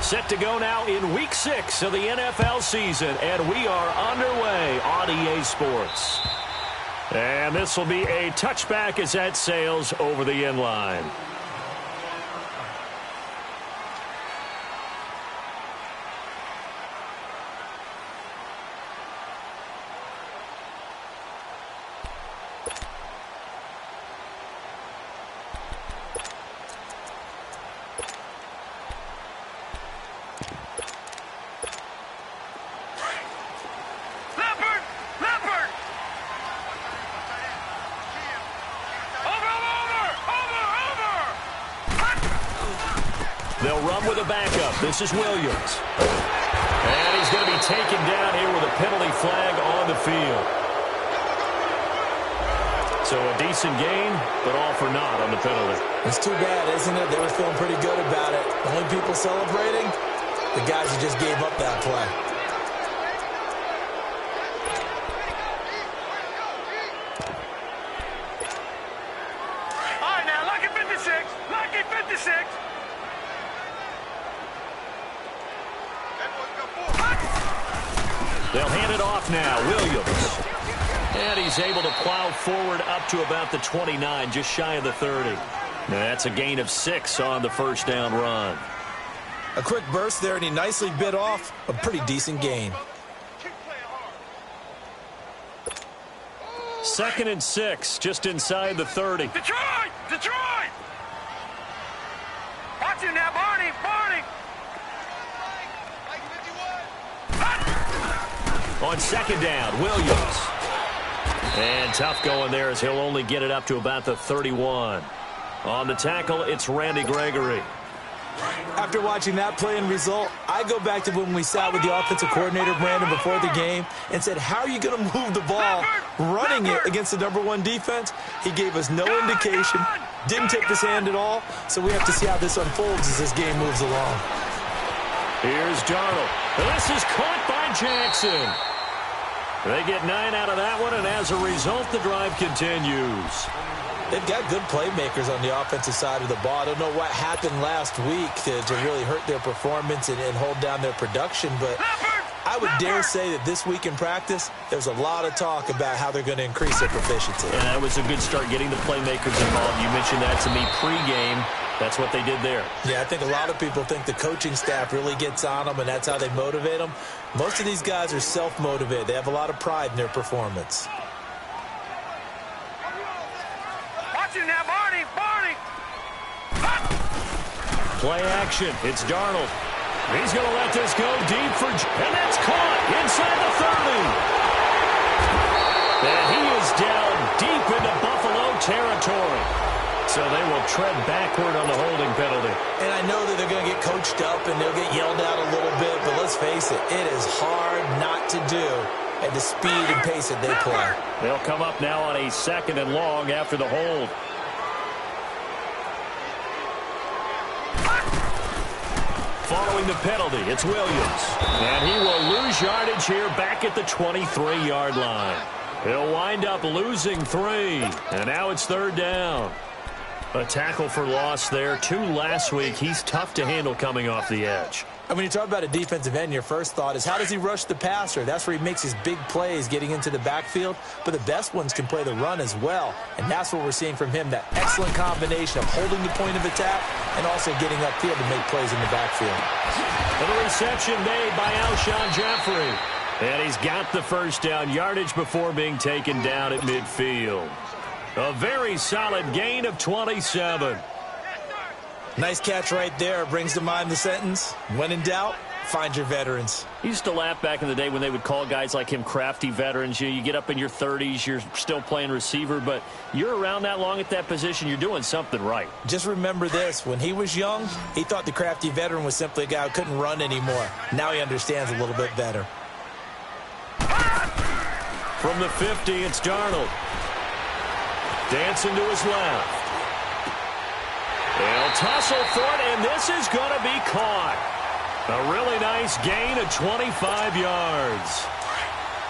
Set to go now in Week 6 of the NFL season, and we are underway on EA Sports. And this will be a touchback as that sails over the end line. They'll run with a backup. This is Williams. And he's going to be taken down here with a penalty flag on the field. So a decent gain, but all for naught on the penalty. It's too bad, isn't it? They were feeling pretty good about it. The only people celebrating, the guys who just gave up that play. All right, now, lucky 56. Lucky 56. They'll hand it off now. Williams. And he's able to plow forward up to about the 29, just shy of the 30. Now that's a gain of 6 on the first down run. A quick burst there, and he nicely bit off a pretty decent gain. 2nd and 6, just inside the 30. Detroit! Detroit! Watch him now, Barney! Barney! On 2nd down, Williams. And tough going there as he'll only get it up to about the 31. On the tackle, it's Randy Gregory. After watching that play and result, I go back to when we sat with the offensive coordinator, Brandon, before the game and said, how are you going to move the ball running it against the #1 defense? He gave us no indication, didn't tip his hand at all, so we have to see how this unfolds as this game moves along. Here's Darnold. This is caught by Jackson. They get 9 out of that one, and as a result, the drive continues. They've got good playmakers on the offensive side of the ball. I don't know what happened last week to really hurt their performance and hold down their production, but I would dare say that this week in practice, there's a lot of talk about how they're going to increase their proficiency. And that was a good start, getting the playmakers involved. You mentioned that to me pregame. That's what they did there. Yeah, I think a lot of people think the coaching staff really gets on them, and that's how they motivate them. Most of these guys are self-motivated. They have a lot of pride in their performance. Watch him now, Barney! Barney! Play action. It's Darnold. He's going to let this go deep for... And that's caught inside the 30. And he is down deep into Buffalo territory. So they will tread backward on the holding penalty. And I know that they're going to get coached up and they'll get yelled at a little bit, but let's face it, it is hard not to do at the speed and pace that they play. They'll come up now on a 2nd and long after the hold. Following the penalty, it's Williams. And he will lose yardage here back at the 23-yard line. He'll wind up losing 3. And now it's 3rd down. A tackle for loss there. 2 last week. He's tough to handle coming off the edge. And when you talk about a defensive end, your first thought is, how does he rush the passer? That's where he makes his big plays getting into the backfield. But the best ones can play the run as well. And that's what we're seeing from him, that excellent combination of holding the point of attack and also getting upfield to make plays in the backfield. And a reception made by Alshon Jeffrey. And he's got the first down yardage before being taken down at midfield. A very solid gain of 27. Nice catch right there. Brings to mind the sentence, when in doubt, find your veterans. I used to laugh back in the day when they would call guys like him crafty veterans. You get up in your 30s, you're still playing receiver, but you're around that long at that position, you're doing something right. Just remember this. When he was young, he thought the crafty veteran was simply a guy who couldn't run anymore. Now he understands a little bit better. From the 50, it's Darnold. Dancing to his left. They'll tussle for it, and this is going to be caught. A really nice gain of 25 yards.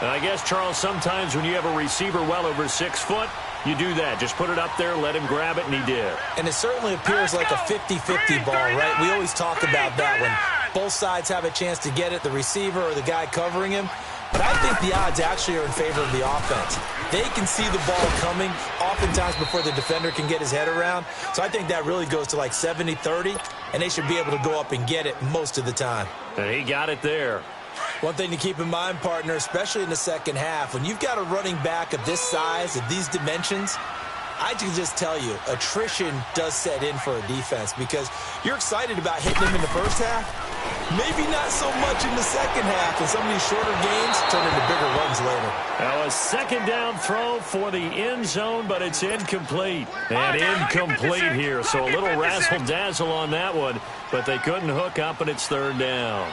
And I guess, Charles, sometimes when you have a receiver well over 6 foot, you do that. Just put it up there, let him grab it, and he did. And it certainly appears like a 50-50 ball, right? We always talk about that when Both sides have a chance to get it, the receiver or the guy covering him. But I think the odds actually are in favor of the offense. They can see the ball coming oftentimes before the defender can get his head around. So I think that really goes to like 70-30, and they should be able to go up and get it most of the time. And he got it there. One thing to keep in mind, partner, especially in the second half, when you've got a running back of this size, of these dimensions, I can just tell you, attrition does set in for a defense because you're excited about hitting him in the first half. Maybe not so much in the second half, and some of these shorter gains turn into bigger runs later. Now a second down throw for the end zone, but it's incomplete. And incomplete here, so a little razzle-dazzle on that one, but they couldn't hook up, and it's third down.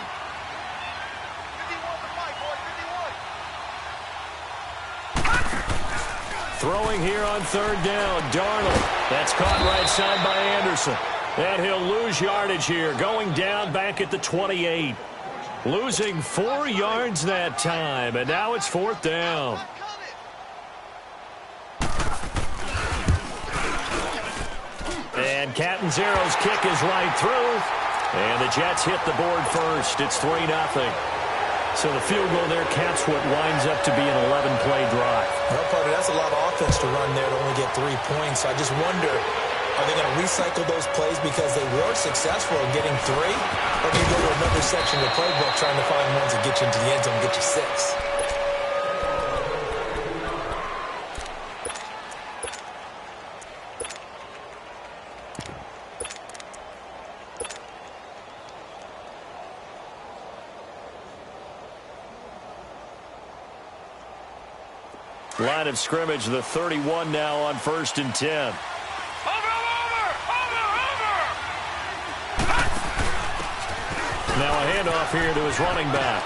Throwing here on third down, Darnold. That's caught right side by Anderson. And he'll lose yardage here, going down back at the 28. Losing 4 yards that time, and now it's fourth down. And Catanzaro's kick is right through. And the Jets hit the board first. It's 3-0. So the field goal there caps what winds up to be an 11-play drive. Well, partner, that's a lot of offense to run there to only get 3 points. So I just wonder, are they going to recycle those plays because they were successful in getting 3? Or do you go to another section of the playbook trying to find ones that get you into the end zone and get you 6? Line of scrimmage, the 31 now on 1st and 10. Over! Now a handoff here to his running back.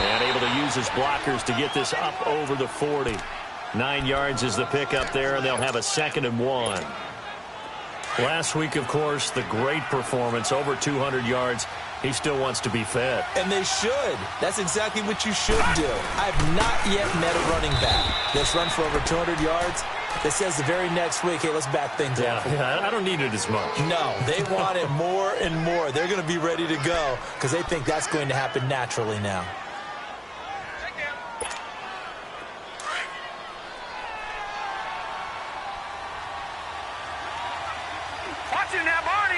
And able to use his blockers to get this up over the 40. 9 yards is the pickup there, and they'll have a 2nd and 1. Last week, of course, the great performance, over 200 yards. He still wants to be fed. And they should. That's exactly what you should do. I have not yet met a running back that's run for over 200 yards that says the very next week, hey, let's back things up. Yeah, I don't need it as much. No, they want it more and more. They're going to be ready to go because they think that's going to happen naturally now. Watch him now, Barney!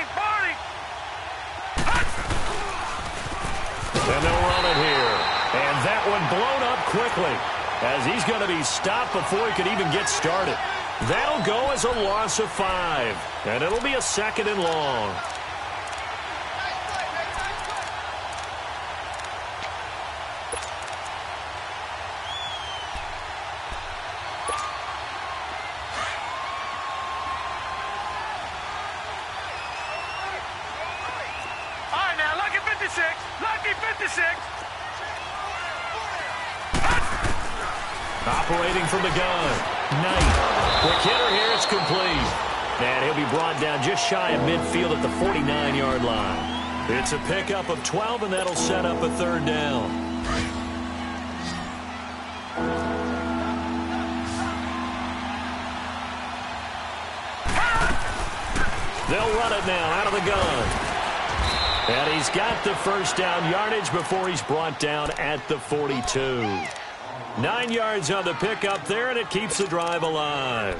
And they'll run it here. And that one blown up quickly as he's going to be stopped before he could even get started. That'll go as a loss of 5. And it'll be a 2nd and long. Operating from the gun. Knight. Quick hitter here. It's complete. And he'll be brought down just shy of midfield at the 49-yard line. It's a pickup of 12, and that'll set up a 3rd down. They'll run it now out of the gun. And he's got the 1st down yardage before he's brought down at the 42. 9 yards on the pickup there, and it keeps the drive alive.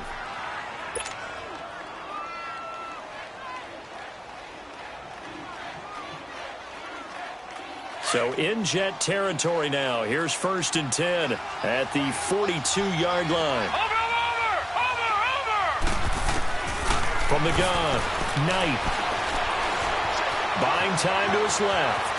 So in Jet territory now. Here's 1st and 10 at the 42-yard line. Over! From the gun, Knight. Buying time to his left.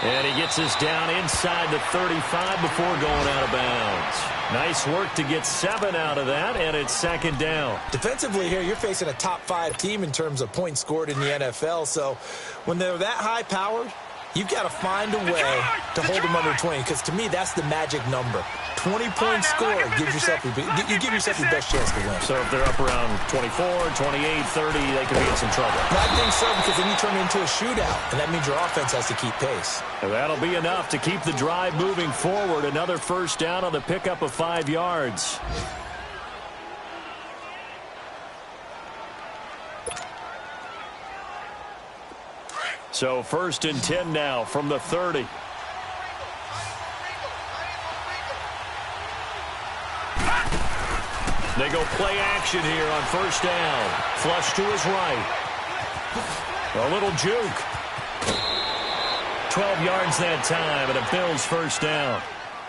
And he gets us down inside the 35 before going out of bounds. Nice work to get 7 out of that, and it's 2nd down. Defensively here, you're facing a top-5 team in terms of points scored in the NFL. So when they're that high-powered, you've got to find a way to hold them under 20, because to me, that's the magic number. 20-point score gives yourself you give yourself your best chance to win. So if they're up around 24, 28, 30, they could be in some trouble. I think so, because then you turn it into a shootout, and that means your offense has to keep pace. And that'll be enough to keep the drive moving forward. Another 1st down on the pickup of 5 yards. So 1st and 10 now from the 30. They go play action here on 1st down. Flush to his right. A little juke. 12 yards that time, and a Bills 1st down.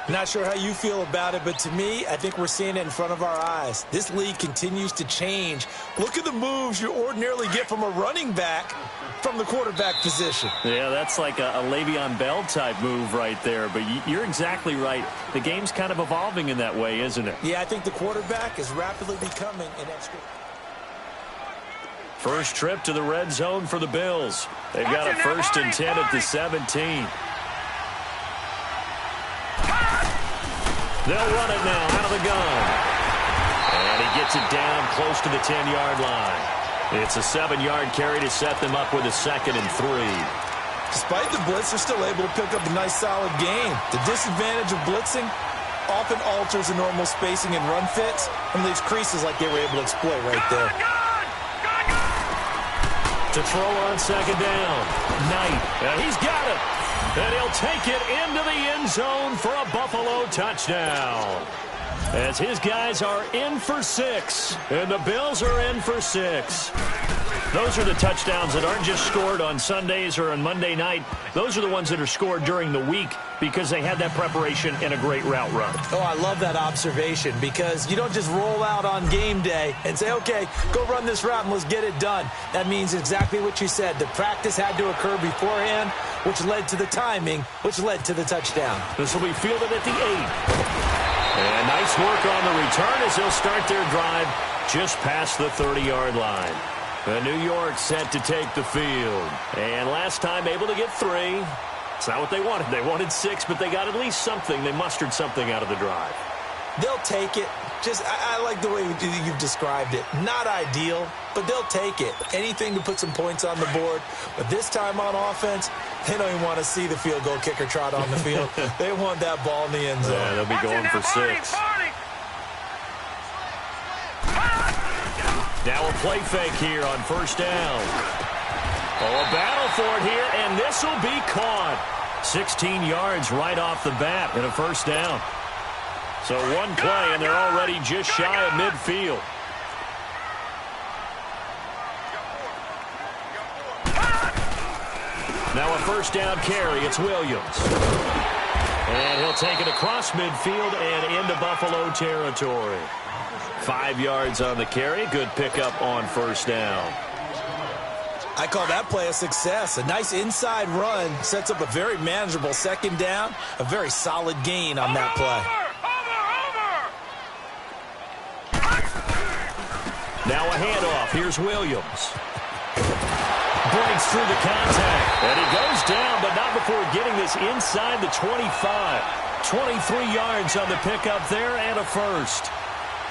Not sure how you feel about it, but to me, I think we're seeing it in front of our eyes. This league continues to change. Look at the moves you ordinarily get from a running back from the quarterback position. Yeah, that's like a Le'Veon Bell type move right there, but you're exactly right. The game's kind of evolving in that way, isn't it? Yeah, I think the quarterback is rapidly becoming an extra. First trip to the red zone for the Bills. They've got a 1st and 10 at the 17. They'll run it now out of the gun. And he gets it down close to the 10-yard line. It's a 7-yard carry to set them up with a 2nd and 3. Despite the blitz, they're still able to pick up a nice, solid gain. The disadvantage of blitzing often alters the normal spacing and run fits and leaves creases like they were able to exploit right there. To throw on 2nd down. Knight. He's got it. And he'll take it into the end zone for a Buffalo touchdown. As his guys are in for 6. And the Bills are in for 6. Those are the touchdowns that aren't just scored on Sundays or on Monday night. Those are the ones that are scored during the week because they had that preparation and a great route run. Oh, I love that observation because you don't just roll out on game day and say, okay, go run this route and let's get it done. That means exactly what you said. The practice had to occur beforehand, which led to the timing, which led to the touchdown. This will be fielded at the 8. And nice work on the return as they'll start their drive just past the 30-yard line. The New York set to take the field. And last time able to get 3. It's not what they wanted. They wanted 6, but they got at least something. They mustered something out of the drive. They'll take it. I like the way you've described it. Not ideal, but they'll take it. Anything to put some points on the board. But this time on offense, they don't even want to see the field goal kicker trot on the field. They want that ball in the end zone. Yeah, they'll be going for 6. Now a play fake here on 1st down. Oh, a battle for it here, and this will be caught. 16 yards right off the bat and a 1st down. So one play, and they're already just shy of midfield. Now a 1st down carry. It's Williams. And he'll take it across midfield and into Buffalo territory. 5 yards on the carry. Good pickup on 1st down. I call that play a success. A nice inside run sets up a very manageable 2nd down. A very solid gain on that play. Now a handoff. Here's Williams. Breaks through the contact. And he goes down, but not before getting this inside the 25. 23 yards on the pickup there and a 1st.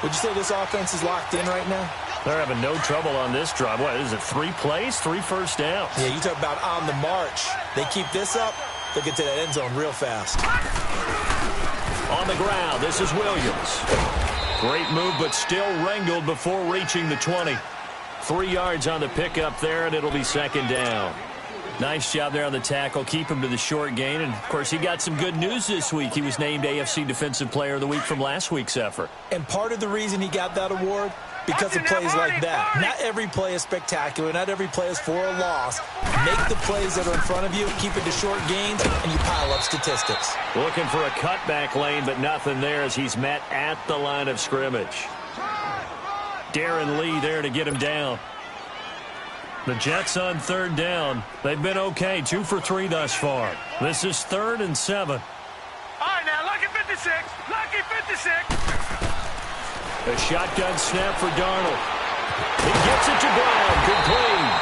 Would you say this offense is locked in right now? They're having no trouble on this drive. What is it, 3 plays, 3 1st downs? Yeah, you talk about on the march. They keep this up, they'll get to that end zone real fast. On the ground, this is Williams. Great move, but still wrangled before reaching the 20. 3 yards on the pickup there, and it'll be 2nd down. Nice job there on the tackle. Keep him to the short gain. And, of course, he got some good news this week. He was named AFC Defensive Player of the Week from last week's effort. And part of the reason he got that award, because of plays like that. Not every play is spectacular. Not every play is for a loss. Make the plays that are in front of you, keep it to short gains, and you pile up statistics. Looking for a cutback lane, but nothing there as he's met at the line of scrimmage. Darren Lee there to get him down. The Jets on 3rd down. They've been okay. 2 for 3 thus far. This is 3rd and 7. All right, now, lucky 56. Lucky 56. A shotgun snap for Darnold. He gets it to Brown. Complete.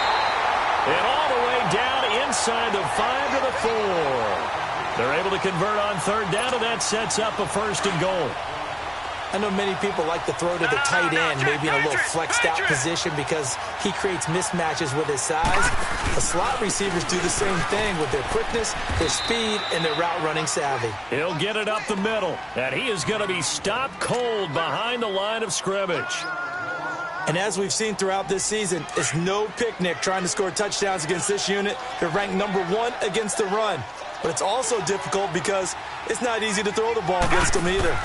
And all the way down inside the 5 to the 4. They're able to convert on 3rd down, and that sets up a 1st and goal. I know many people like to throw to the tight end, maybe in a little flexed out position because he creates mismatches with his size. The slot receivers do the same thing with their quickness, their speed, and their route running savvy. He'll get it up the middle, and he is going to be stopped cold behind the line of scrimmage. And as we've seen throughout this season, it's no picnic trying to score touchdowns against this unit. They're ranked #1 against the run. But it's also difficult because it's not easy to throw the ball against them either.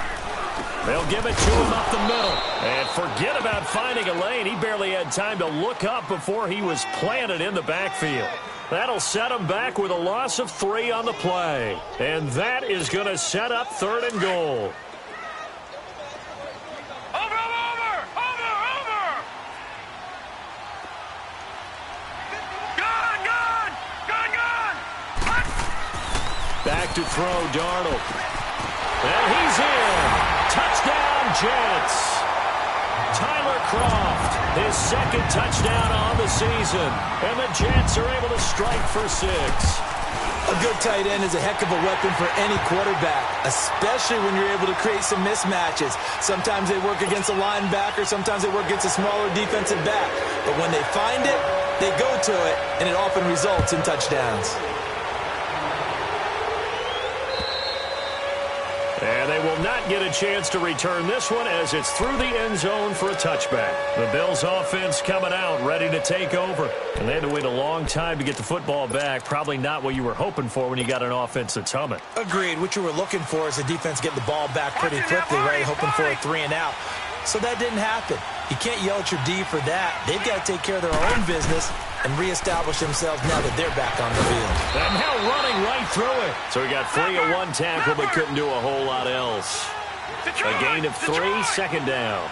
They'll give it to him up the middle. And forget about finding a lane. He barely had time to look up before he was planted in the backfield. That'll set him back with a loss of 3 on the play. And that is going to set up 3rd and goal. Back to throw, Darnold. And he's in. Touchdown, Jets. Tyler Kroft, his 2nd touchdown on the season. And the Jets are able to strike for 6. A good tight end is a heck of a weapon for any quarterback, especially when you're able to create some mismatches. Sometimes they work against a linebacker, sometimes they work against a smaller defensive back. But when they find it, they go to it, and it often results in touchdowns. And they will not get a chance to return this one as it's through the end zone for a touchback. The Bills offense coming out, ready to take over. And they had to wait a long time to get the football back. Probably not what you were hoping for when you got an offense that's humming. Agreed. What you were looking for is the defense getting the ball back pretty quickly, right? Hoping for a 3 and out. So that didn't happen. You can't yell at your D for that. They've got to take care of their own business and reestablish themselves now that they're back on the field. And now running right through it. So he got 3 of 1 tackle, but couldn't do a whole lot else. A gain of 3, 2nd down.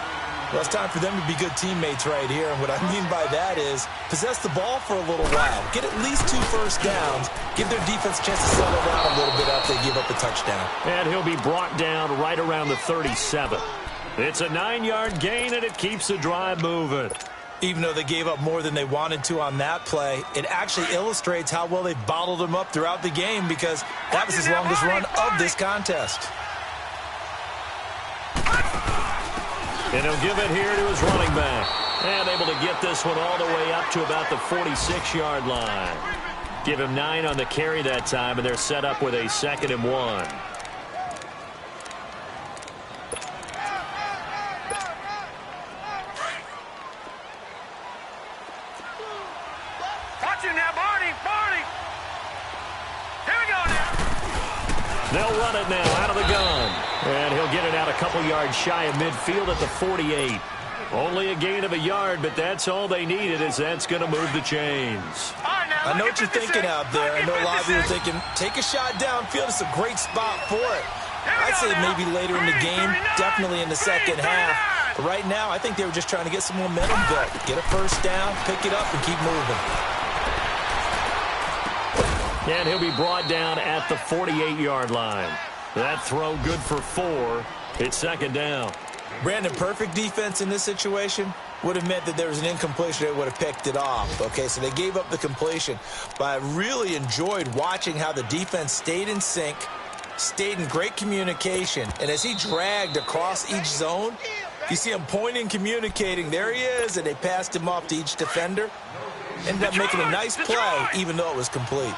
Well, it's time for them to be good teammates right here. And what I mean by that is possess the ball for a little while. Get at least 2 first downs. Give their defense a chance to settle down a little bit after they give up a touchdown. And he'll be brought down right around the 37. It's a 9-yard gain, and it keeps the drive moving. Even though they gave up more than they wanted to on that play, it actually illustrates how well they've bottled them up throughout the game because that was his longest run of this contest. And he'll give it here to his running back. And able to get this one all the way up to about the 46-yard line. Give him 9 on the carry that time, and they're set up with a 2nd and 1. They'll run it now out of the gun. And he'll get it out a couple yards shy of midfield at the 48. Only a gain of a yard, but that's all they needed as that's going to move the chains. I know what you're thinking out there. I know a lot of you are thinking, take a shot downfield. It's a great spot for it. I'd say maybe later in the game, definitely in the second half. But right now, I think they were just trying to get some momentum built. Get a first down, pick it up, and keep moving. And he'll be brought down at the 48-yard line. That throw good for 4. It's 2nd down. Brandon, perfect defense in this situation would have meant that there was an incompletion. They would have picked it off. Okay, so they gave up the completion. But I really enjoyed watching how the defense stayed in sync, stayed in great communication. And as he dragged across each zone, you see him pointing, communicating. There he is, and they passed him off to each defender. Ended up making a nice play, even though it was complete.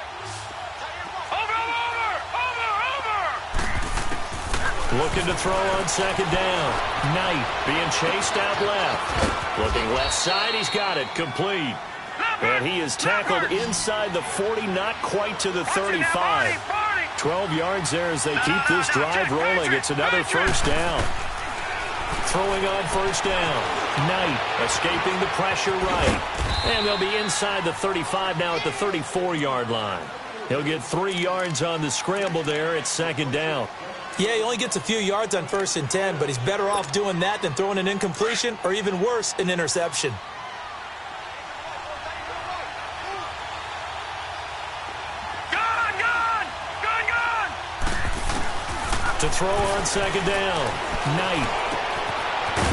Looking to throw on 2nd down. Knight being chased out left. Looking left side, he's got it, complete. And he is tackled inside the 40, not quite to the 35. 12 yards there as they keep this drive rolling. It's another first down. Throwing on first down. Knight escaping the pressure right. And they'll be inside the 35 now at the 34-yard line. He'll get 3 yards on the scramble there. It's 2nd down. Yeah, he only gets a few yards on 1st and 10, but he's better off doing that than throwing an incompletion or even worse, an interception. To throw on 2nd down. Knight.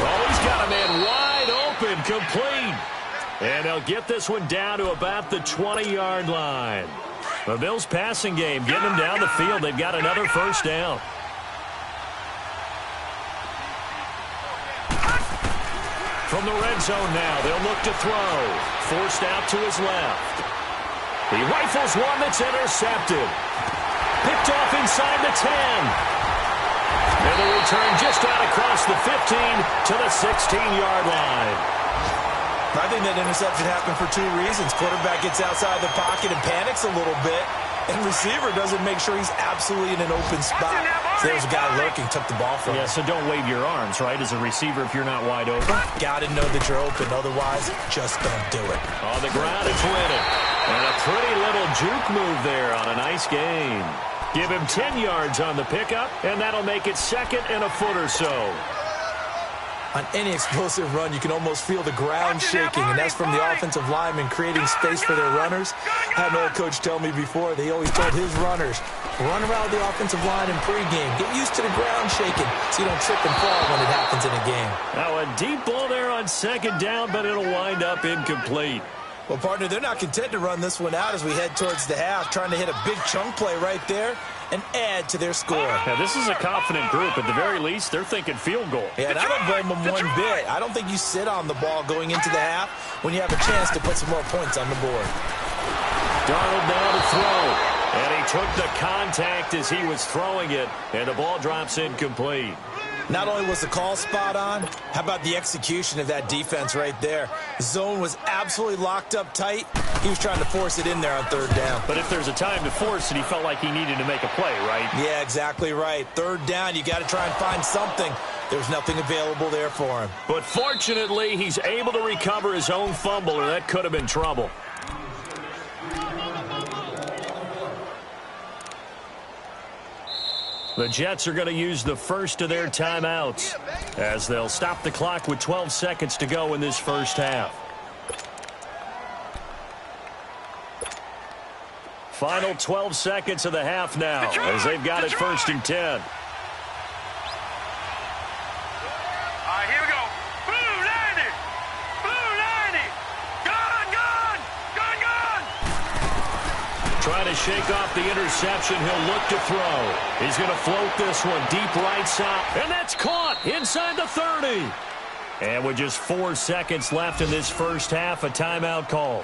Oh, he's got a man wide open, complete. And they'll get this one down to about the 20-yard line. The Bills passing game, getting them down the field. They've got another first down. From the red zone now, they'll look to throw. Forced out to his left. He rifles one that's intercepted. Picked off inside the 10. And the return just out across the 15 to the 16-yard line. I think that interception happened for two reasons. Quarterback gets outside the pocket and panics a little bit, and receiver doesn't make sure he's absolutely in an open spot. So there's a guy lurking, took the ball from him. Yeah, so don't wave your arms, right, as a receiver if you're not wide open. Got to know that you're open. Otherwise, just don't do it. On the ground, it's Riddick. And a pretty little juke move there on a nice game. Give him 10 yards on the pickup, and that'll make it second and a foot or so. On any explosive run, you can almost feel the ground shaking, and that's from the offensive linemen creating space for their runners. I had an old coach tell me before, they always told his runners, run around the offensive line in pregame. Get used to the ground shaking so you don't trip and fall when it happens in a game. Now a deep ball there on second down, but it'll wind up incomplete. Well, partner, they're not content to run this one out as we head towards the half, trying to hit a big chunk play right there and add to their score. Now, this is a confident group. At the very least, they're thinking field goal. Yeah, and I don't blame them one bit. I don't think you sit on the ball going into the half when you have a chance to put some more points on the board. Darnold now to throw. And he took the contact as he was throwing it, and the ball drops incomplete. Not only was the call spot on, how about the execution of that defense right there? The zone was absolutely locked up tight. He was trying to force it in there on third down. But if there's a time to force it, he felt like he needed to make a play, right? Yeah, exactly right. Third down, you got to try and find something. There's nothing available there for him. But fortunately, he's able to recover his own fumble, or that could have been trouble. The Jets are going to use the first of their timeouts as they'll stop the clock with 12 seconds to go in this first half. Final 12 seconds of the half now as they've got it first and 10. All right, here we go. Blue 90. Blue 90. Gone. Trying to shake off the interception. He'll look to throw. He's going to float this one deep right side. And that's caught inside the 30. And with just 4 seconds left in this first half, a timeout call.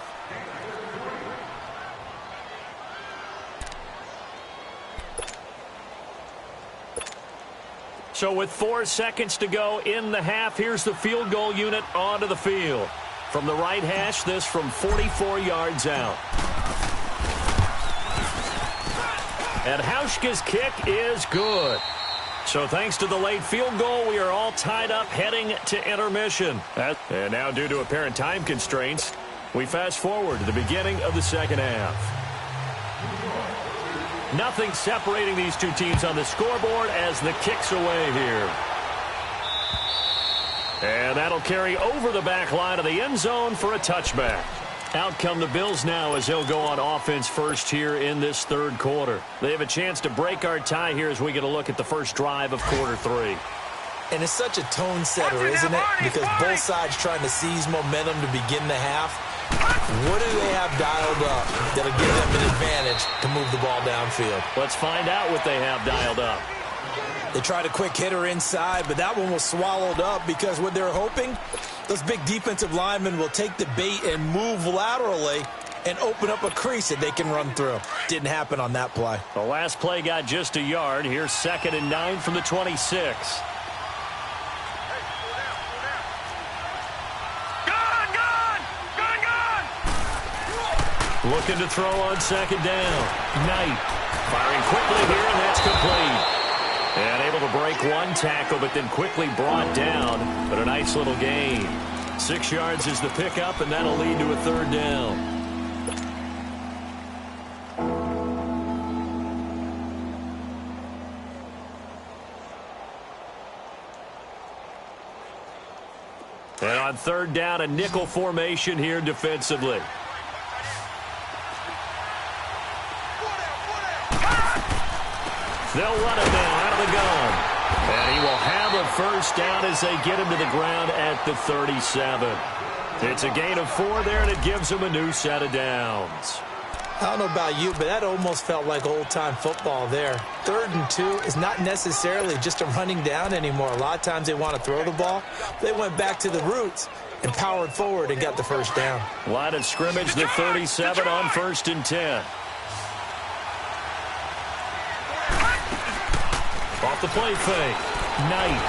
So with 4 seconds to go in the half, here's the field goal unit onto the field. From the right hash, this from 44 yards out. And Hauschka's kick is good. So thanks to the late field goal, we are all tied up heading to intermission. And now, due to apparent time constraints, we fast forward to the beginning of the second half. Nothing separating these two teams on the scoreboard as the kick's away here. And that'll carry over the back line of the end zone for a touchback. Out come the Bills now as they'll go on offense first here in this third quarter. They have a chance to break our tie here as we get a look at the first drive of quarter 3. And it's such a tone setter, isn't it? Because both sides trying to seize momentum to begin the half. What do they have dialed up that'll give them an advantage to move the ball downfield? Let's find out what they have dialed up. They tried a quick hitter inside, but that one was swallowed up because what they're hoping, those big defensive linemen will take the bait and move laterally and open up a crease that they can run through. Didn't happen on that play. The last play got just a yard. Here's 2nd and 9 from the 26. Looking to throw on 2nd down. Knight firing quickly here, and that's complete. And able to break one tackle, but then quickly brought down. But a nice little gain. 6 yards is the pickup, and that'll lead to a 3rd down. And on 3rd down, a nickel formation here defensively. They'll run it now out of the gun. And he will have a first down as they get him to the ground at the 37. It's a gain of 4 there, and it gives them a new set of downs. I don't know about you, but that almost felt like old-time football there. 3rd and 2 is not necessarily just a running down anymore. A lot of times they want to throw the ball. They went back to the roots and powered forward and got the first down. Line of scrimmage, the 37 on 1st and 10. Off the play fake. Knight.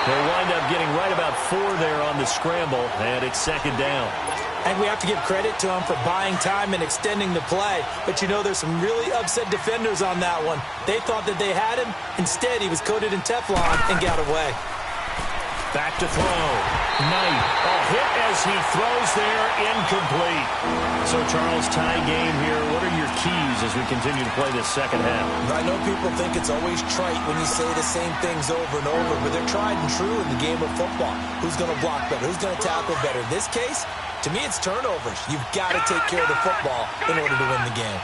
They'll wind up getting right about 4 there on the scramble, and it's second down. And we have to give credit to him for buying time and extending the play. But you know, there's some really upset defenders on that one. They thought that they had him. Instead, he was coated in Teflon and got away. Back to throw. Knight. A hit as he throws there, incomplete. So, Charles, tie game here. What are your keys as we continue to play this second half? I know people think it's always trite when you say the same things over and over, but they're tried and true in the game of football. Who's going to block better? Who's going to tackle better? In this case, to me, it's turnovers. You've got to take care of the football in order to win the game.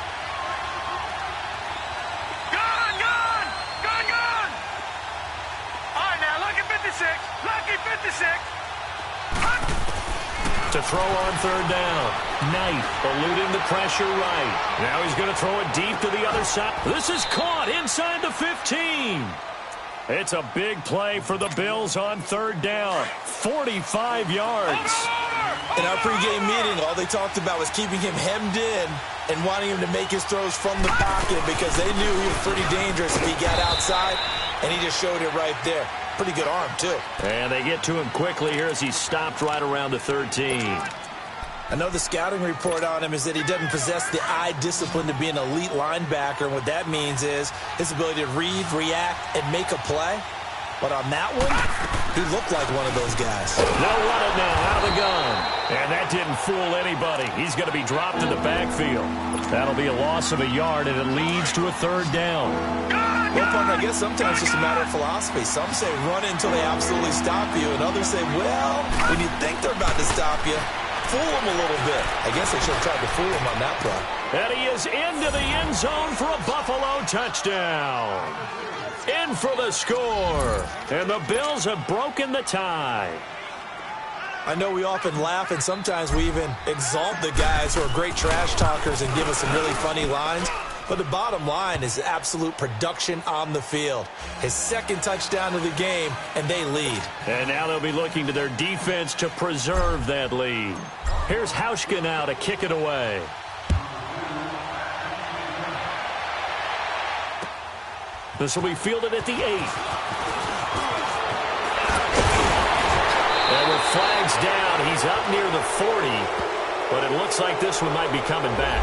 To throw on third down. Knight eluding the pressure right. Now he's going to throw it deep to the other side. This is caught inside the 15. It's a big play for the Bills on third down. 45 yards. In our pregame meeting, all they talked about was keeping him hemmed in and wanting him to make his throws from the pocket because they knew he was pretty dangerous if he got outside, and he just showed it right there. Pretty good arm, too. And they get to him quickly here as he stopped right around the 13. I know the scouting report on him is that he doesn't possess the eye discipline to be an elite linebacker, and what that means is his ability to read, react, and make a play. But on that one, he looked like one of those guys. They'll run it now out of the gun. And that didn't fool anybody. He's going to be dropped in the backfield. That'll be a loss of a yard, and it leads to a third down. Well, partner, I guess sometimes it's just a matter of philosophy. Some say run until they absolutely stop you, and others say, well, when you think they're about to stop you, fool them a little bit. I guess they should have tried to fool him on that play. And he is into the end zone for a Buffalo touchdown. In for the score. And the Bills have broken the tie. I know we often laugh, and sometimes we even exalt the guys who are great trash talkers and give us some really funny lines. But the bottom line is absolute production on the field. His second touchdown of the game, and they lead. And now they'll be looking to their defense to preserve that lead. Here's Hauschka now to kick it away. This will be fielded at the 8. And with flags down, he's up near the 40. But it looks like this one might be coming back.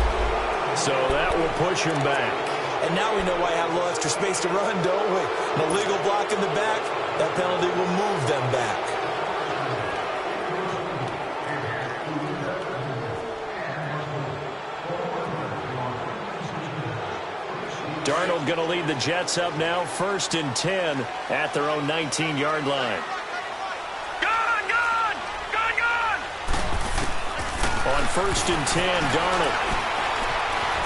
So that will push him back. And now we know why I have a little extra space to run, don't we? An illegal block in the back, that penalty will move them back. Darnold going to lead the Jets up now, 1st and 10 at their own 19-yard line. Gun! On 1st and 10, Darnold.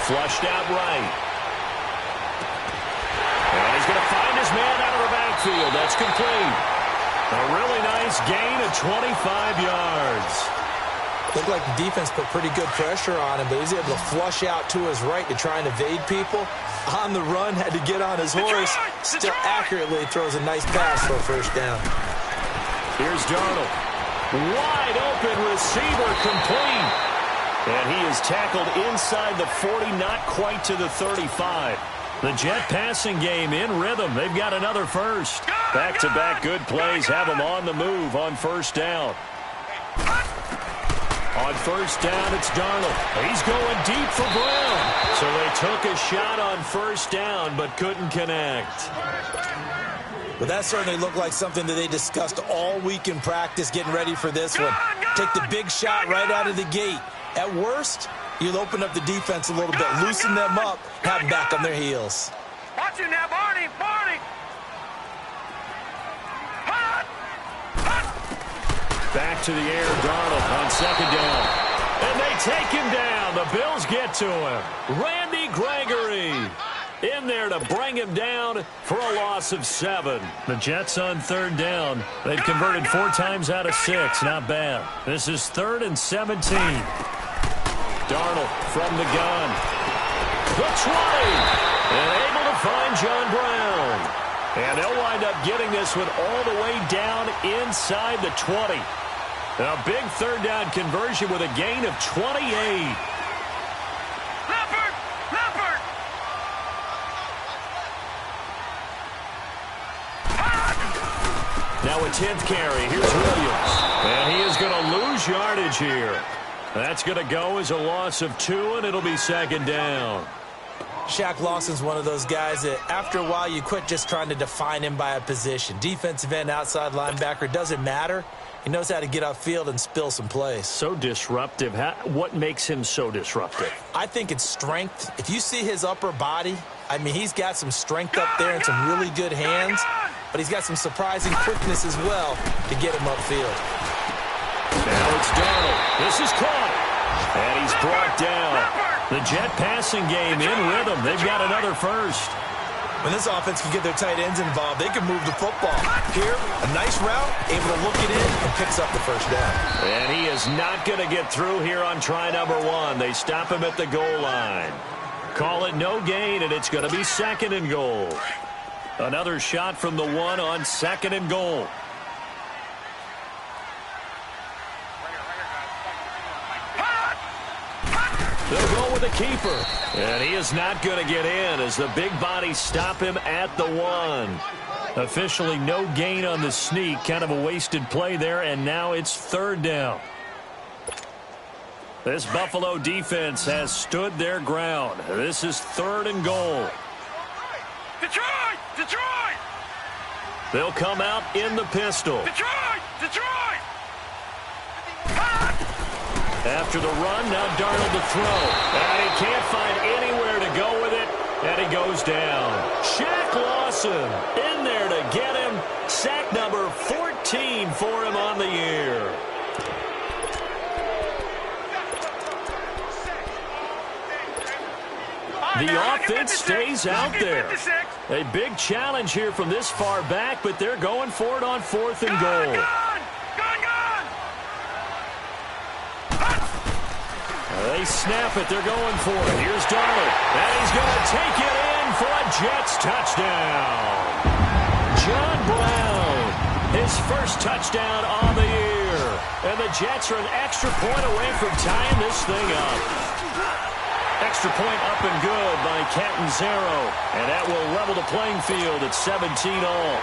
Flushed out right. And he's going to find his man out of the backfield. That's complete. A really nice gain of 25 yards. Looked like the defense put pretty good pressure on him, but he was able to flush out to his right to try and evade people. On the run, had to get on his horse. Still accurately throws a nice pass for a first down. Here's Darnold. Wide open receiver, complete. And he is tackled inside the 40, not quite to the 35. The Jet passing game in rhythm. They've got another first. Back-to-back good plays have them on the move on first down. On first down, it's Darnold. He's going deep for Brown. So they took a shot on first down, but couldn't connect. But that certainly looked like something that they discussed all week in practice getting ready for this one. Take the big shot right out of the gate. At worst, you'll open up the defense a little bit, loosen them up, have them back on their heels. Watch it now, Barney! Back to the air, Darnold on second down. And they take him down. The Bills get to him. Randy Gregory in there to bring him down for a loss of 7. The Jets on third down. They've converted 4 times out of 6. Not bad. This is 3rd and 17. Darnold from the gun. The 20. And able to find John Brown. And they'll wind up getting this one all the way down inside the 20. A big third down conversion with a gain of 28. Leopard! Now a 10th carry. Here's Williams. And he is going to lose yardage here. That's going to go as a loss of 2, and it'll be second down. Shaq Lawson's one of those guys that after a while you quit just trying to define him by a position. Defensive end, outside linebacker, doesn't matter. He knows how to get upfield and spill some plays. So disruptive. What makes him so disruptive? I think it's strength. If you see his upper body, I mean, he's got some strength up there and some really good hands, but he's got some surprising quickness as well to get him upfield. Now it's Darnold. This is caught. And he's brought down. The Jet passing game in with them. They've got another first. When this offense can get their tight ends involved, they can move the football. Here, a nice route, able to look it in, and picks up the first down. And he is not going to get through here on try number 1. They stop him at the goal line. Call it no gain, and it's going to be second and goal. Another shot from the 1 on second and goal. They'll go with a keeper. And he is not going to get in as the big bodies stop him at the 1. Officially no gain on the sneak. Kind of a wasted play there, and now it's third down. This Buffalo defense has stood their ground. This is third and goal. Detroit! Detroit! They'll come out in the pistol. Detroit! Detroit! After the run, now Darnold to throw. And he can't find anywhere to go with it, and he goes down. Shaq Lawson in there to get him. Sack number 14 for him on the year. The offense stays out there. A big challenge here from this far back, but they're going for it on 4th and goal. They snap it. They're going for it. Here's Darnold. And he's going to take it in for a Jets touchdown. John Brown, his first touchdown on the year. And the Jets are an extra point away from tying this thing up. Extra point up and good by Catanzaro. And that will level the playing field at 17 all.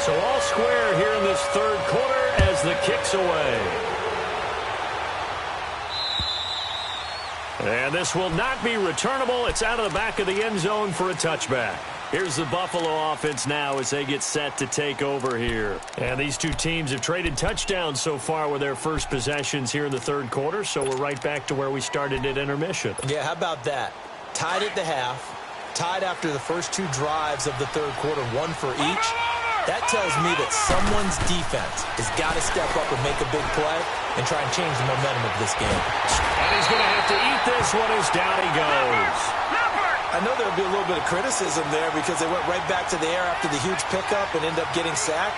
So all square here in this third quarter as the kick's away. And this will not be returnable. It's out of the back of the end zone for a touchback. Here's the Buffalo offense now as they get set to take over here. And these two teams have traded touchdowns so far with their first possessions here in the third quarter, so we're right back to where we started at intermission. Yeah, how about that? Tied at the half, tied after the first 2 drives of the third quarter, 1 for each. That tells me that someone's defense has got to step up and make a big play and try and change the momentum of this game. And he's going to have to eat this one as down he goes. I know there'll be a little bit of criticism there because they went right back to the air after the huge pickup and end up getting sacked.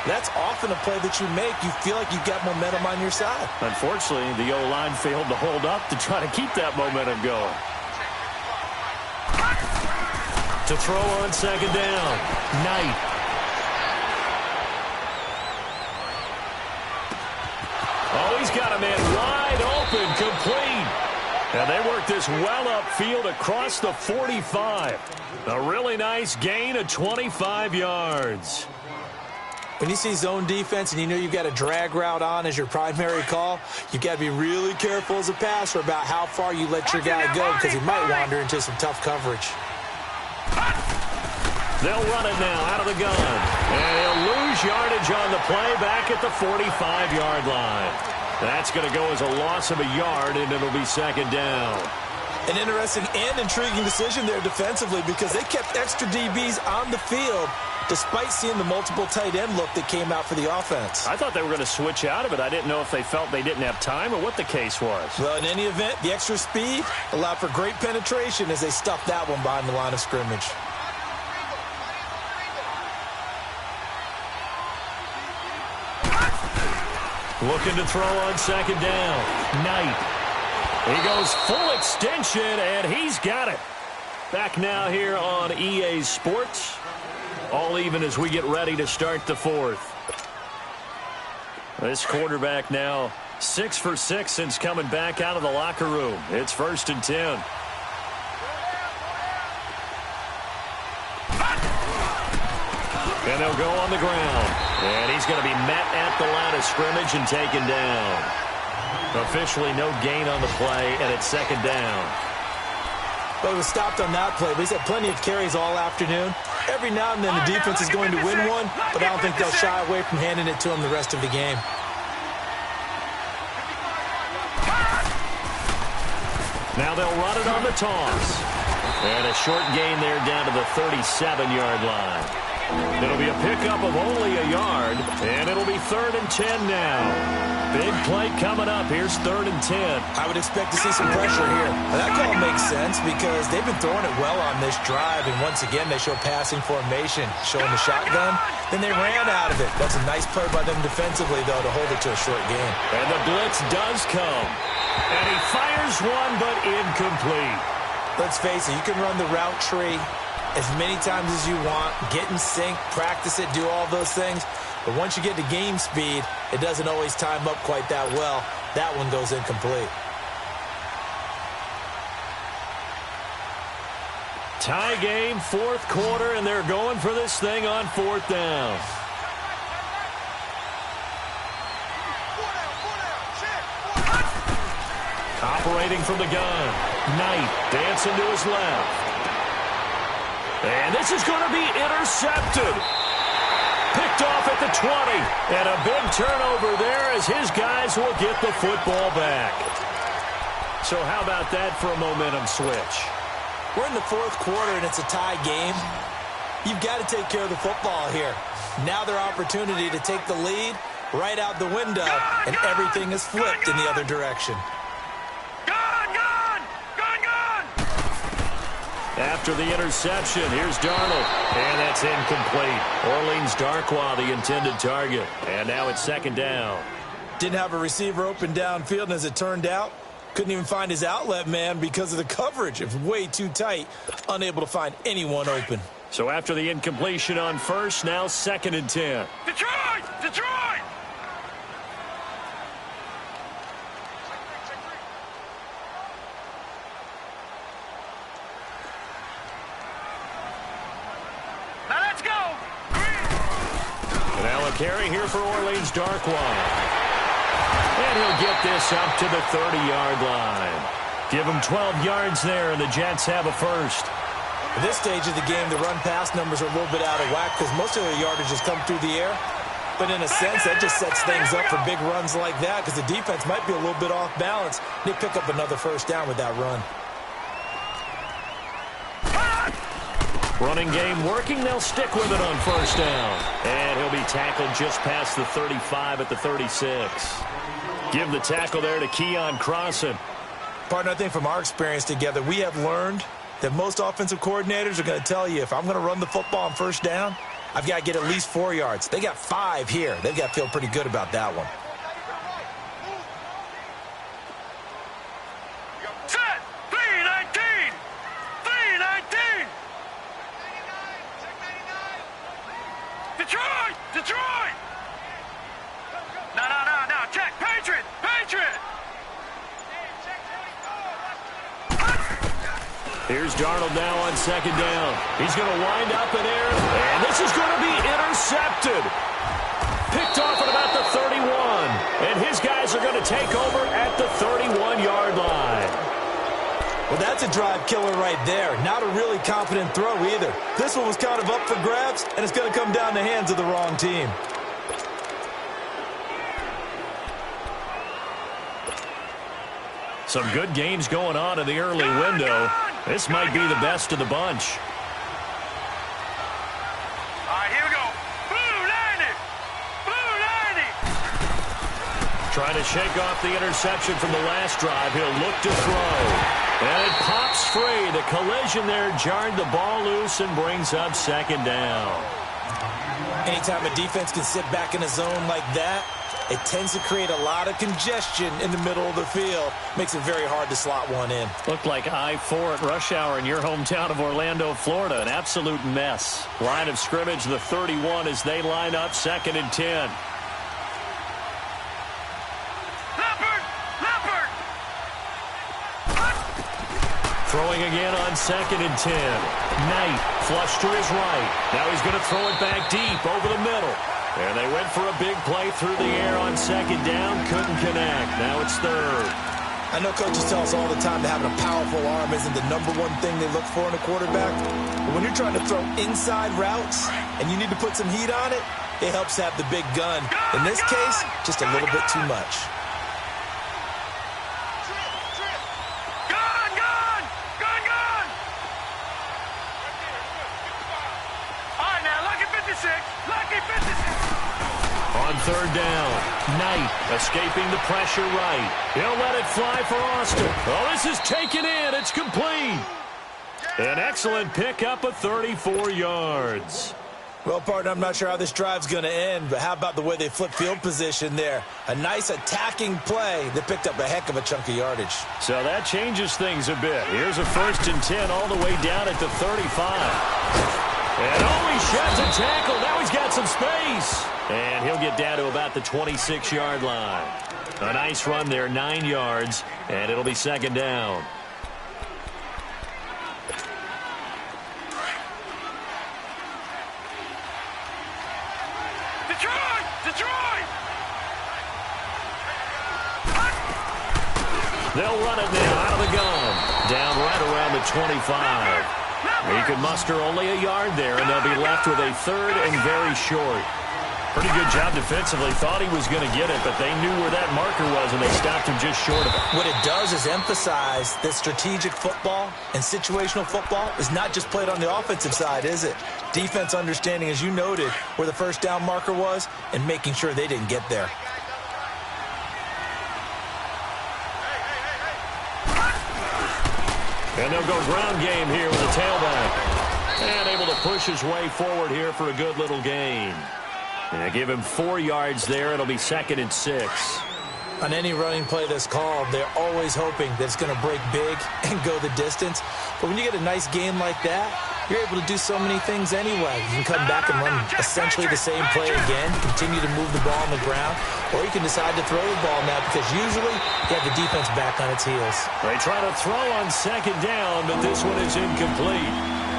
That's often a play that you make. You feel like you've got momentum on your side. Unfortunately, the O-line failed to hold up to try to keep that momentum going. To throw on second down, Knight. Oh, he's got a man wide open, complete. And they work this well upfield across the 45. A really nice gain of 25 yards. When you see zone defense and you know you've got a drag route on as your primary call, you've got to be really careful as a passer about how far you let your guy go because he might wander into some tough coverage. They'll run it now out of the gun. And he'll lose yardage on the play back at the 45-yard line. That's going to go as a loss of a yard, and it'll be second down. An interesting and intriguing decision there defensively because they kept extra DBs on the field despite seeing the multiple tight end look that came out for the offense. I thought they were going to switch out of it. I didn't know if they felt they didn't have time or what the case was. Well, in any event, the extra speed allowed for great penetration as they stuffed that one behind the line of scrimmage. Looking to throw on second down. Knight. He goes full extension, and he's got it. Back now here on EA Sports. All even as we get ready to start the fourth. This quarterback now 6 for 6 since coming back out of the locker room. It's 1st and 10. And they'll go on the ground. And he's going to be met at the line of scrimmage and taken down. Officially no gain on the play, and it's 2nd down. Well, he was stopped on that play, but he's had plenty of carries all afternoon. Every now and then the defense is going to win one, but I don't think they'll shy away from handing it to him the rest of the game. Now they'll run it on the toss. And a short gain there down to the 37-yard line. It'll be a pickup of only a yard, and it'll be 3rd and 10 now. Big play coming up. Here's 3rd and 10. I would expect to see some pressure here. Now, that call makes sense because they've been throwing it well on this drive, and once again they show passing formation, showing the shotgun. Then they ran out of it. That's a nice play by them defensively, though, to hold it to a short gain. And the blitz does come. And he fires one, but incomplete. Let's face it, you can run the route tree as many times as you want, get in sync, practice it, do all those things. But once you get to game speed, it doesn't always time up quite that well. That one goes incomplete. Tie game, 4th quarter, and they're going for this thing on 4th down. Operating from the gun. Knight dancing to his left. And this is going to be intercepted. Picked off at the 20. And a big turnover there as his guys will get the football back. So how about that for a momentum switch? We're in the 4th quarter and it's a tie game. You've got to take care of the football here. Now their opportunity to take the lead right out the window, and everything is flipped in the other direction. After the interception, here's Darnold. And that's incomplete. Orleans Darkwa, the intended target. And now it's 2nd down. Didn't have a receiver open downfield, and as it turned out, couldn't even find his outlet man because of the coverage. It was way too tight. Unable to find anyone open. So after the incompletion on 1st, now 2nd and 10. Detroit! Detroit! Carry here for Orleans Darkwa. And he'll get this up to the 30-yard line. Give him 12 yards there, and the Jets have a 1st. At this stage of the game, the run-pass numbers are a little bit out of whack because most of their yardage has come through the air. But in a sense, that just sets things up for big runs like that because the defense might be a little bit off balance. They pick up another 1st down with that run. Running game working. They'll stick with it on 1st down. And he'll be tackled just past the 35 at the 36. Give the tackle there to Keon Crossan. Partner, I think from our experience together, we have learned that most offensive coordinators are going to tell you, if I'm going to run the football on 1st down, I've got to get at least 4 yards. They got 5 here. They've got to feel pretty good about that one. Set! 3-19! 3-19! Detroit! Detroit! No. Check. Patriot! Patriot! Here's Darnold now on 2nd down. He's going to wind up in air, and this is going to be intercepted. Picked off at about the 31, and his guys are going to take over at the 31-yard line. Well, that's a drive killer right there. Not a really confident throw either. This one was kind of up for grabs, and it's going to come down the hands of the wrong team. Some good games going on in the early window. This might be the best of the bunch. All right, here we go. Blue 90! Blue 90! Trying to shake off the interception from the last drive. He'll look to throw. And it pops free. The collision there jarred the ball loose and brings up 2nd down. Anytime a defense can sit back in a zone like that, it tends to create a lot of congestion in the middle of the field. Makes it very hard to slot one in. Looked like I-4 at rush hour in your hometown of Orlando, Florida. An absolute mess. Line of scrimmage, the 31 as they line up 2nd and 10. Throwing again on 2nd and 10. Knight flush to his right. Now he's going to throw it back deep over the middle. And they went for a big play through the air on 2nd down. Couldn't connect. Now it's 3rd. I know coaches tell us all the time that having a powerful arm isn't the #1 thing they look for in a quarterback. But when you're trying to throw inside routes and you need to put some heat on it, it helps to have the big gun. In this case, just a little bit too much. On 3rd down, Knight escaping the pressure right. He'll let it fly for Austin. Oh, this is taken in. It's complete. An excellent pickup of 34 yards. Well, partner, I'm not sure how this drive's going to end, but how about the way they flip field position there? A nice attacking play that picked up a heck of a chunk of yardage. So that changes things a bit. Here's a 1st and 10 all the way down at the 35. And he sheds a tackle. Now he's got some space. And he'll get down to about the 26-yard line. A nice run there, 9 yards, and it'll be 2nd down. Detroit! They'll run it now out of the gun. Down right around the 25. He could muster only a yard there, and they'll be left with a 3rd and very short. Pretty good job defensively. Thought he was going to get it, but they knew where that marker was, and they stopped him just short of it. What it does is emphasize that strategic football and situational football is not just played on the offensive side, is it? Defense understanding, as you noted, where the 1st down marker was and making sure they didn't get there. And they'll go ground game here with a tailback. And able to push his way forward here for a good little gain. And give him 4 yards there. It'll be 2nd and 6. On any running play that's called, they're always hoping that it's going to break big and go the distance. But when you get a nice game like that, you're able to do so many things anyway. You can come back and run essentially the same play again, continue to move the ball on the ground, or you can decide to throw the ball now because usually you have the defense back on its heels. They try to throw on 2nd down, but this one is incomplete.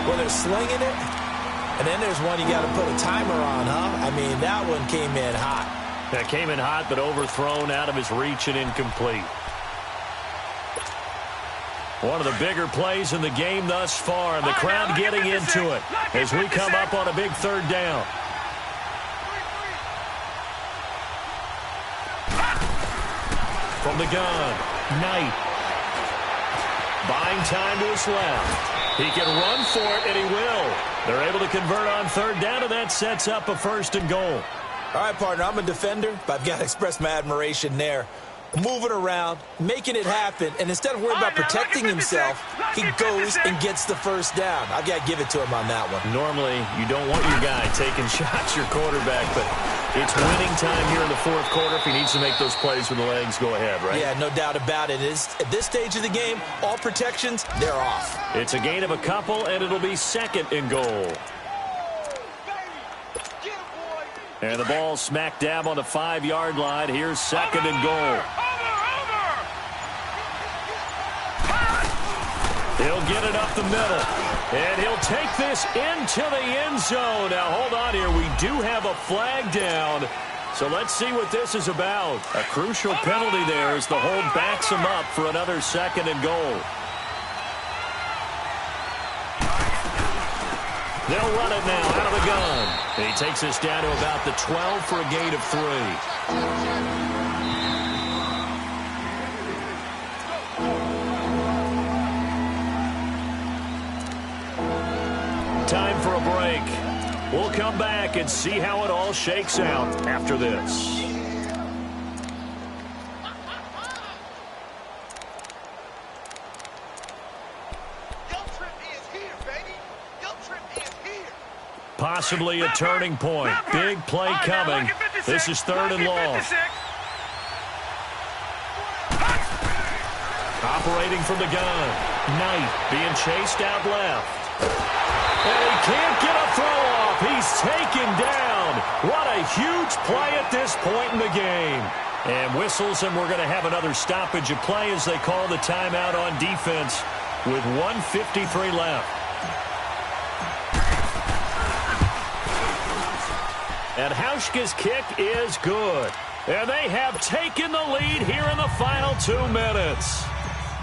Well, they're slinging it, and then there's one you got to put a timer on, huh? I mean, that one came in hot. That came in hot, but overthrown out of his reach and incomplete. One of the bigger plays in the game thus far, and the crowd getting into it as we come up on a big 3rd down. From the gun, Knight. Buying time to his left. He can run for it, and he will. They're able to convert on 3rd down, and that sets up a 1st and goal. All right, partner, I'm a defender, but I've got to express my admiration there. Moving around, making it happen, and instead of worrying about protecting himself, he goes and gets the 1st down. I've got to give it to him on that one. Normally, you don't want your guy taking shots, your quarterback, but it's winning time here in the 4th quarter if he needs to make those plays when the legs go ahead, right? Yeah, no doubt about it. At this stage of the game, all protections, they're off. It's a gain of a couple, and it'll be 2nd and goal. And the ball smack dab on the 5-yard line. Here's 2nd and goal. He'll get it up the middle. And he'll take this into the end zone. Now, hold on here. We do have a flag down. So let's see what this is about. A crucial penalty there as the hold backs him up for another 2nd and goal. They'll run it now out of the gun. And he takes us down to about the 12 for a gain of 3. Time for a break. We'll come back and see how it all shakes out after this. Possibly a turning point. Big play coming. This is 3rd and long. Operating from the gun. Knight being chased out left. And he can't get a throw off. He's taken down. What a huge play at this point in the game. And whistles, and we're going to have another stoppage of play as they call the timeout on defense. with 1:53 left. And Hauschka's kick is good. And they have taken the lead here in the final 2 minutes.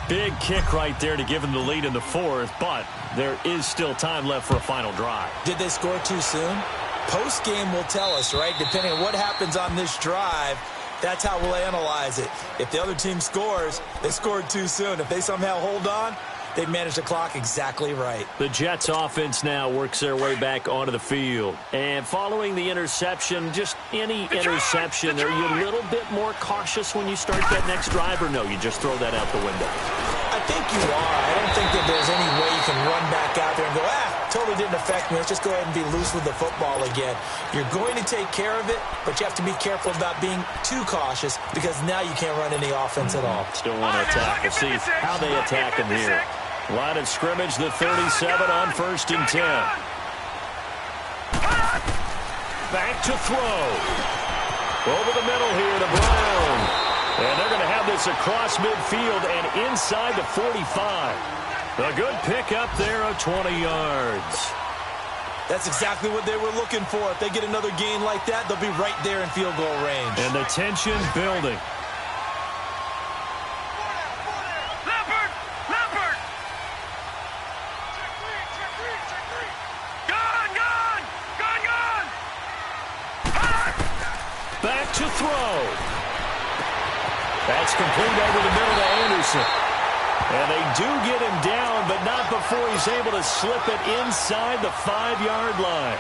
Big kick right there to give them the lead in the fourth, but there is still time left for a final drive. Did they score too soon? Post-game will tell us, right? Depending on what happens on this drive, that's how we'll analyze it. If the other team scores, they scored too soon. If they somehow hold on, they managed the clock exactly right. The Jets offense now works their way back onto the field. And following the interception, just any interception, are you a little bit more cautious when you start that next drive, or no, you just throw that out the window? I think you are. I don't think that there's any way you can run back out there and go, totally didn't affect me. Let's just go ahead and be loose with the football again. You're going to take care of it, but you have to be careful about being too cautious because now you can't run any offense at all. Still want to attack. We'll see how they attack him here. Line of scrimmage, the 37 on 1st and 10. Back to throw. Over the middle here to Brown. And they're going to have this across midfield and inside the 45. A good pickup there of 20 yards. That's exactly what they were looking for. If they get another gain like that, they'll be right there in field goal range. And the tension building. Back to throw. That's complete over the middle to Anderson. And they do get him down, but not before he's able to slip it inside the 5-yard line.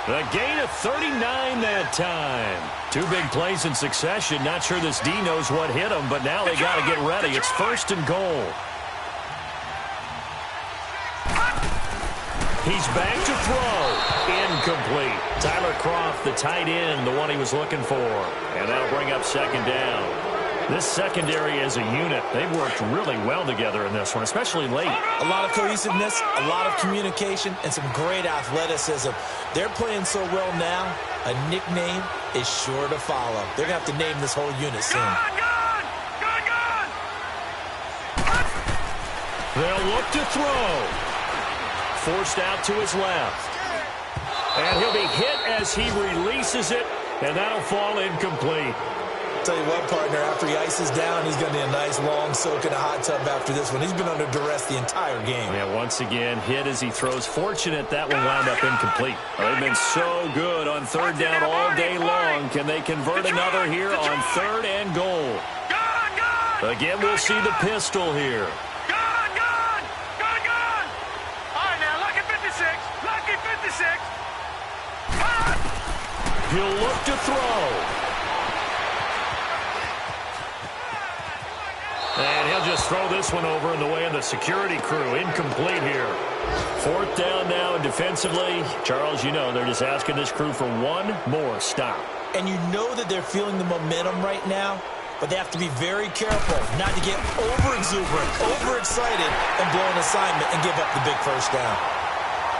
A gain of 39 that time. 2 big plays in succession. Not sure this D knows what hit him, but now they got to get ready. It's 1st and goal. He's back to throw. Incomplete. Tyler Kroft, the tight end, the one he was looking for. And that'll bring up 2nd down. This secondary as a unit, they've worked really well together in this one, especially late. A lot of cohesiveness, a lot of communication, and some great athleticism. They're playing so well now, a nickname is sure to follow. They're going to have to name this whole unit soon. They'll look to throw. Forced out to his left. And he'll be hit as he releases it, and that'll fall incomplete. Tell you what, partner, after he ices down, he's going to need a nice long soak in a hot tub after this one. He's been under duress the entire game. Yeah, once again, hit as he throws. Fortunate that one wound up incomplete. They've been so good on 3rd down all day long. Can they convert another here on 3rd and goal? Again, we'll see the pistol here. He'll look to throw. And he'll just throw this one over in the way of the security crew. Incomplete here. 4th down now, and defensively, Charles, you know, they're just asking this crew for one more stop. And you know that they're feeling the momentum right now, but they have to be very careful not to get over-exuberant, overexcited, and blow an assignment and give up the big 1st down.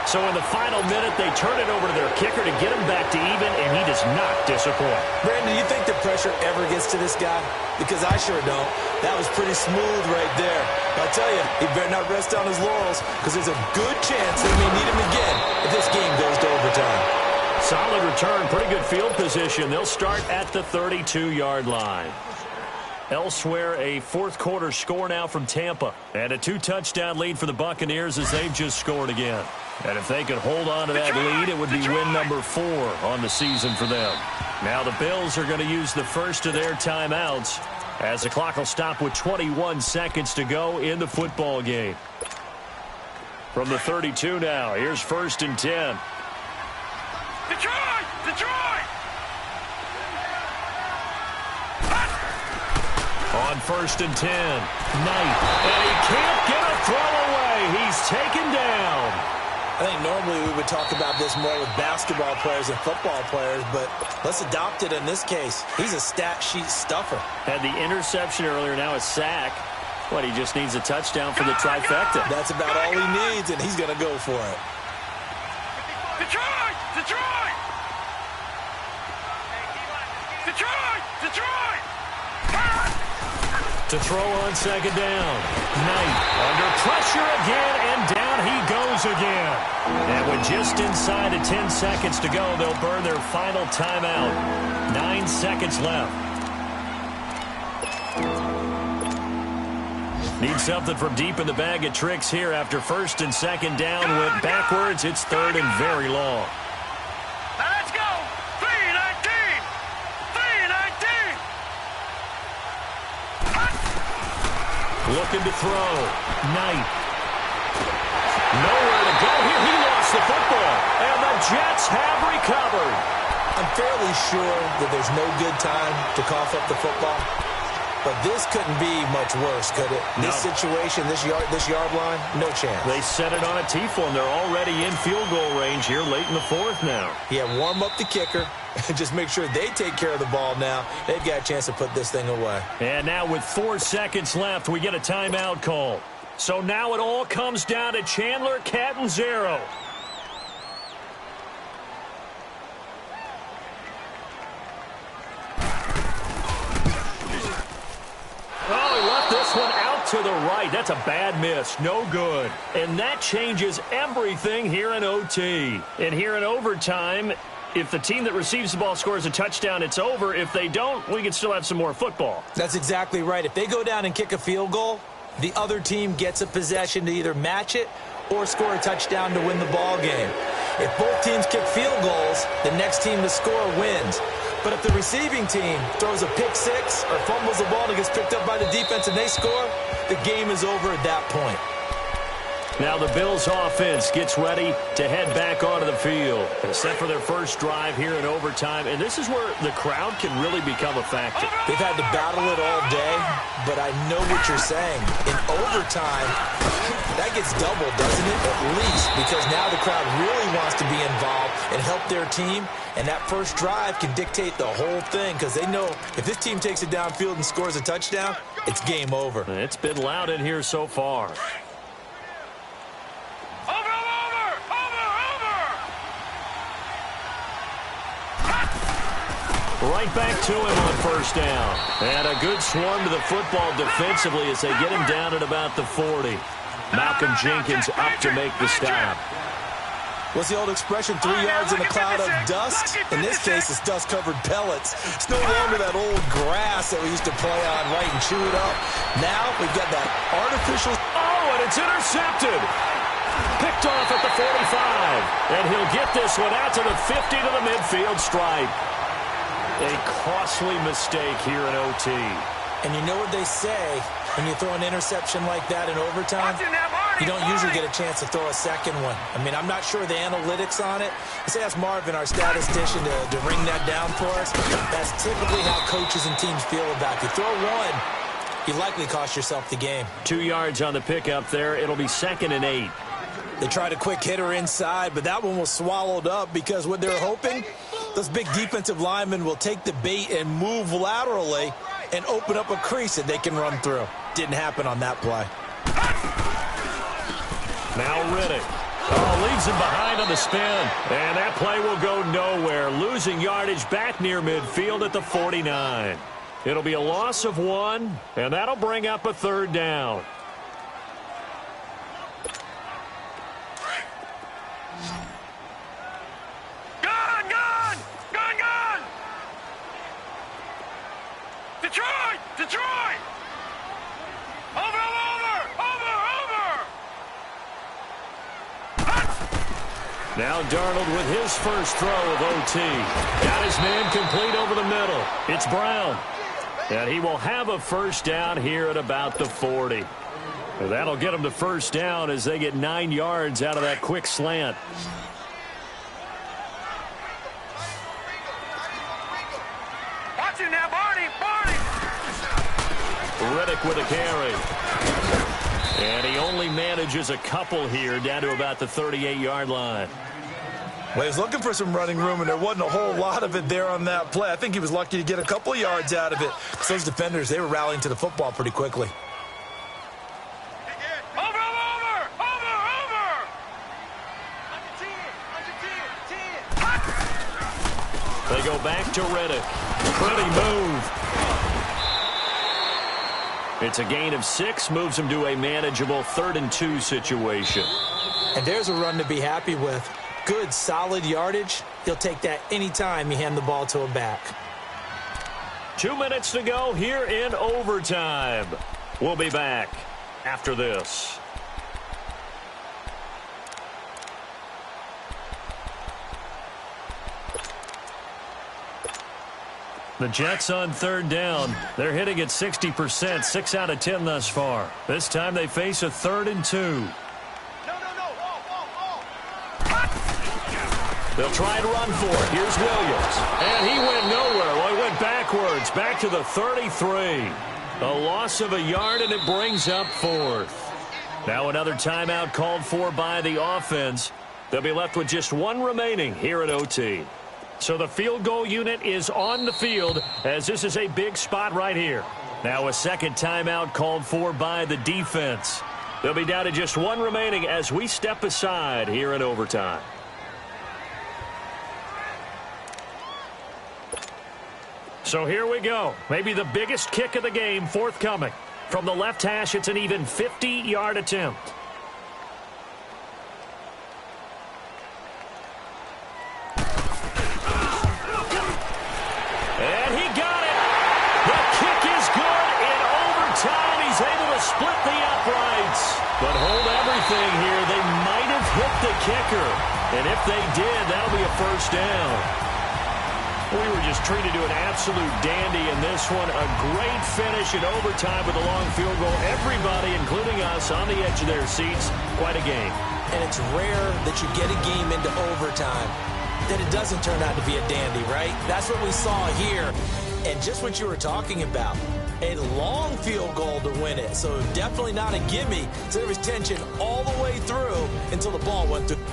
So in the final minute, they turn it over to their kicker to get him back to even, and he does not disappoint. Brandon, do you think the pressure ever gets to this guy? Because I sure don't. That was pretty smooth right there. I'll tell you, he better not rest on his laurels, because there's a good chance they may need him again if this game goes to overtime. Solid return, pretty good field position. They'll start at the 32-yard line. Elsewhere, a 4th quarter score now from Tampa. And a 2-touchdown lead for the Buccaneers as they've just scored again. And if they could hold on to that lead, it would be win number 4 on the season for them. Now the Bills are going to use the first of their timeouts as the clock will stop with 21 seconds to go in the football game. From the 32 now, here's 1st and 10. Detroit! Detroit! On 1st and 10, Knight, and he can't get a throw away. He's taken down. I think normally we would talk about this more with basketball players and football players, but let's adopt it in this case. He's a stat sheet stuffer. Had the interception earlier, now a sack. What, he just needs a touchdown for the trifecta. That's about all he needs, and he's going to go for it. Detroit! Detroit! Detroit! Detroit! To throw on second down. Knight under pressure again, and down he goes again. And with just inside of 10 seconds to go, they'll burn their final timeout. 9 seconds left. Need something from deep in the bag of tricks here after first and second down went backwards. It's third and very long. Now let's go. 3-19. 3-19. Looking to throw. Knight. Nowhere to go here. He lost the football. And the Jets have recovered. I'm fairly sure that there's no good time to cough up the football. But this couldn't be much worse, could it? No. This situation, this yard line, no chance. They set it on a T-full, and they're already in field goal range here late in the fourth now. Yeah, warm up the kicker. Just make sure they take care of the ball now. They've got a chance to put this thing away. And now with 4 seconds left, we get a timeout call. So now it all comes down to Chandler Catanzaro. Oh, he left this one out to the right. That's a bad miss. No good. And that changes everything here in OT. And here in overtime, if the team that receives the ball scores a touchdown, it's over. If they don't, we can still have some more football. That's exactly right. If they go down and kick a field goal, the other team gets a possession to either match it or score a touchdown to win the ball game. If both teams kick field goals, the next team to score wins. But if the receiving team throws a pick six or fumbles the ball and it gets picked up by the defense and they score, the game is over at that point. Now the Bills offense gets ready to head back onto the field. Set for their first drive here in overtime. And this is where the crowd can really become a factor. They've had to battle it all day, but I know what you're saying. In overtime, that gets doubled, doesn't it? At least, because now the crowd really wants to be involved and help their team. And that first drive can dictate the whole thing because they know if this team takes it downfield and scores a touchdown, it's game over. It's been loud in here so far. Right back to him on first down. And a good swarm to the football defensively as they get him down at about the 40. Malcolm Jenkins up to make the stop. What's the old expression, 3 yards in a cloud of dust? In this case, it's dust-covered pellets. It's no longer that old grass that we used to play on, right, and chew it up. Now we've got that artificial... Oh, and it's intercepted. Picked off at the 45. And he'll get this one out to the 50 to the midfield stripe. A costly mistake here in OT. And you know what they say, when you throw an interception like that in overtime, you don't usually get a chance to throw a second one. I mean, I'm not sure the analytics on it. Let's ask Marvin, our statistician, to ring that down for us. That's typically how coaches and teams feel about it. You throw one, you likely cost yourself the game. 2 yards on the pickup there. It'll be 2nd and 8. They tried a quick hitter inside, but that one was swallowed up because what they're hoping, those big defensive linemen will take the bait and move laterally and open up a crease that they can run through. Didn't happen on that play. Now Riddick. Oh, leaves him behind on the spin. And that play will go nowhere. Losing yardage back near midfield at the 49. It'll be a loss of 1, and that'll bring up a 3rd down. Detroit! Over! Now Darnold with his first throw of OT. Got his man complete over the middle. It's Brown. And he will have a first down here at about the 40. And that'll get him to first down as they get 9 yards out of that quick slant. Watch it now, Barney! Riddick with a carry. And he only manages a couple here down to about the 38-yard line. Well, he was looking for some running room, and there wasn't a whole lot of it there on that play. I think he was lucky to get a couple of yards out of it. So those defenders, they were rallying to the football pretty quickly. They go back to Riddick. Pretty move. It's a gain of 6, moves them to a manageable 3rd and 2 situation. And there's a run to be happy with. Good, solid yardage. He'll take that anytime you hand the ball to a back. 2 minutes to go here in overtime. We'll be back after this. The Jets on 3rd down. They're hitting at 60%, 6 out of 10 thus far. This time they face a 3rd and 2. They'll try and run for it. Here's Williams. And he went nowhere. Well, he went backwards, back to the 33. A loss of a yard, and it brings up 4th. Now another timeout called for by the offense. They'll be left with just 1 remaining here at OT. So the field goal unit is on the field, as this is a big spot right here. Now a second timeout called for by the defense. They'll be down to just 1 remaining as we step aside here in overtime. So here we go. Maybe the biggest kick of the game forthcoming. From the left hash, it's an even 50-yard attempt. And he got it. The kick is good in overtime. He's able to split the uprights. But hold everything here. They might have hit the kicker. And if they did, that'll be a first down. We were just treated to an absolute dandy in this one. A great finish in overtime with a long field goal. Everybody, including us, on the edge of their seats. Quite a game. And it's rare that you get a game into overtime that it doesn't turn out to be a dandy, right? That's what we saw here. And just what you were talking about, a long field goal to win it. So definitely not a gimme. So there was tension all the way through until the ball went through.